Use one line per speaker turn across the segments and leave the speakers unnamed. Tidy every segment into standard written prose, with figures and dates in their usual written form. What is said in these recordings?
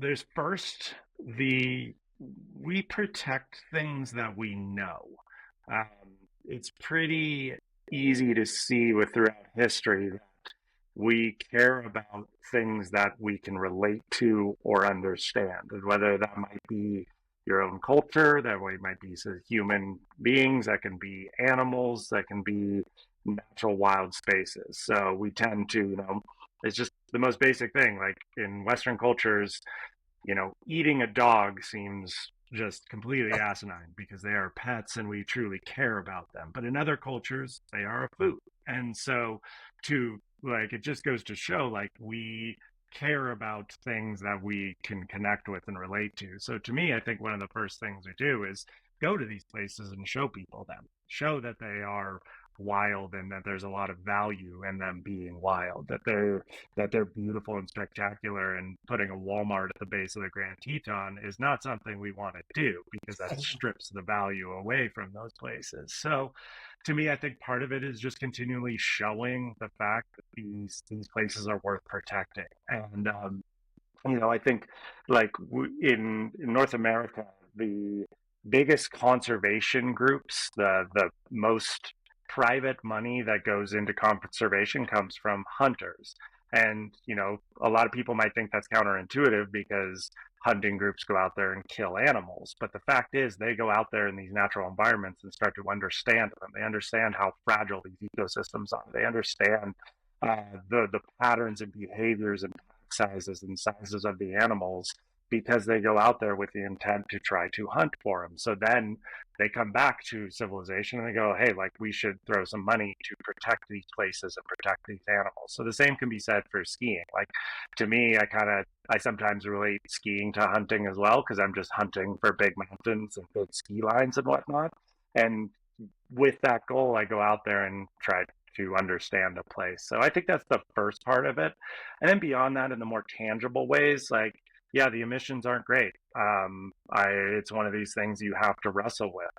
there's first the we protect things that we know. Um, it's pretty easy to see with throughout history that we care about things that we can relate to or understand, and whether that might be your own culture, that way might be human beings, that can be animals, that can be natural wild spaces. So we tend to, it's just the most basic thing. Like in Western cultures, eating a dog seems just completely asinine because they are pets and we truly care about them. But in other cultures, they are a food. And so to like, it just goes to show like we care about things that we can connect with and relate to. So to me, I think one of the first things we do is go to these places and show people them, show that they are wild and that there's a lot of value in them being wild, that they're beautiful and spectacular, and putting a Walmart at the base of the Grand Teton is not something we want to do because that strips the value away from those places. So to me, I think part of it is just continually showing the fact that these places are worth protecting. And I think like in North America, the biggest conservation groups, the most private money that goes into conservation comes from hunters. And, a lot of people might think that's counterintuitive because hunting groups go out there and kill animals. But the fact is, they go out there in these natural environments and start to understand them. They understand how fragile these ecosystems are. They understand the patterns and behaviors and pack sizes and sizes of the animals because they go out there with the intent to try to hunt for them. So then they come back to civilization and they go, hey, like we should throw some money to protect these places and protect these animals. So the same can be said for skiing. Like to me, I sometimes relate skiing to hunting as well because I'm just hunting for big mountains and big ski lines and whatnot. And with that goal, I go out there and try to understand a place. So I think that's the first part of it. And then beyond that, in the more tangible ways, like, yeah, the emissions aren't great. It's one of these things you have to wrestle with.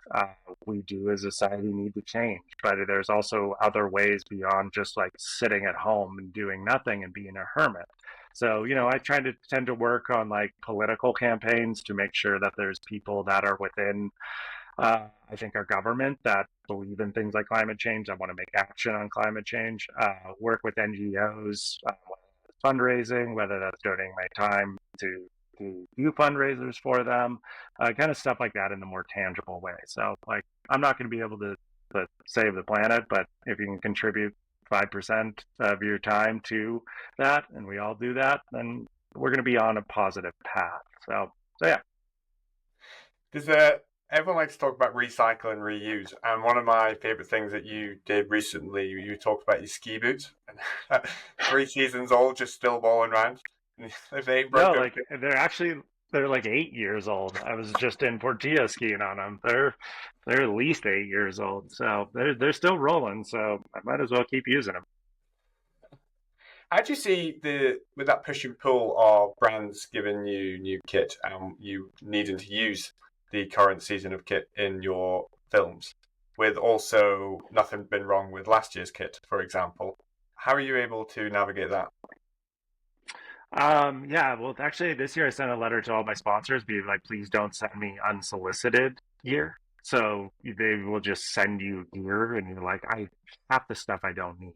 We do as a society need to change, but there's also other ways beyond just like sitting at home and doing nothing and being a hermit. So, I tend to work on like political campaigns to make sure that there's people that are within I think our government that believe in things like climate change. I want to make action on climate change. Work with NGOs, fundraising, whether that's donating my time to do fundraisers for them, kind of stuff like that in the more tangible way. So, like, I'm not going to be able to save the planet, but if you can contribute 5% of your time to that, and we all do that, then we're going to be on a positive path. So yeah.
There's a Everyone likes to talk about recycle and reuse, and one of my favorite things that you did recently, you talked about your ski boots, and 3 seasons old, just still rolling around. If they ain't
No,
broken,
like they're like 8 years old. I was just in Portilla skiing on them. They're at least 8 years old, so they're still rolling. So I might as well keep using them.
how do you see with that push and pull of brands giving you new kit and you needing to use the current season of kit in your films, with also nothing been wrong with last year's kit, for example? How are you able to navigate that?
Yeah, well, actually, this year I sent a letter to all my sponsors, be like, please don't send me unsolicited gear. So they will just send you gear, and you're like, I half the stuff I don't need.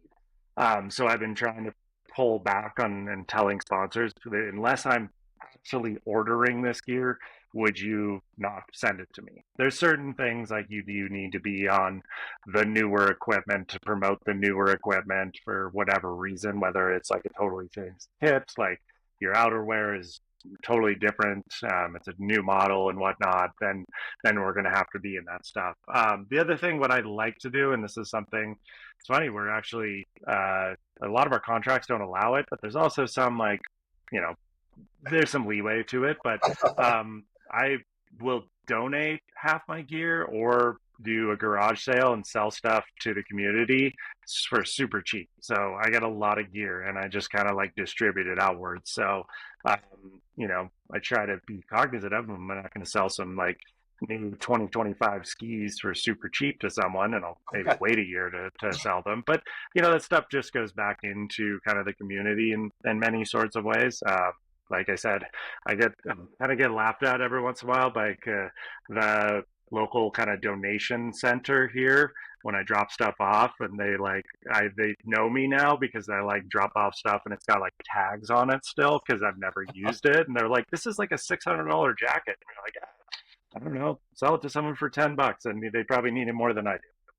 So I've been trying to pull back on and telling sponsors that unless I'm actually ordering this gear, would you not send it to me? There's certain things like you need to be on the newer equipment to promote the newer equipment for whatever reason, whether it's like a totally changed kit, like your outerwear is totally different, it's a new model and whatnot, then we're going to have to be in that stuff. The other thing, what I like to do, and this is something, it's funny, we're actually, a lot of our contracts don't allow it, but there's also some like, you know, there's some leeway to it, but I will donate half my gear or do a garage sale and sell stuff to the community for super cheap. So I get a lot of gear and I just kind of like distribute it outwards. So, I try to be cognizant of them. I'm not going to sell some like new 2025 skis for super cheap to someone and I'll maybe wait a year to sell them. But, that stuff just goes back into kind of the community in many sorts of ways. like I said, I get kind of get laughed at every once in a while by the local kind of donation center here when I drop stuff off, and they know me now because I like drop off stuff and it's got like tags on it still because I've never used it, and they're like, "This is like a $600 jacket." And you're like, I don't know, sell it to someone for $10, and they probably need it more than I do.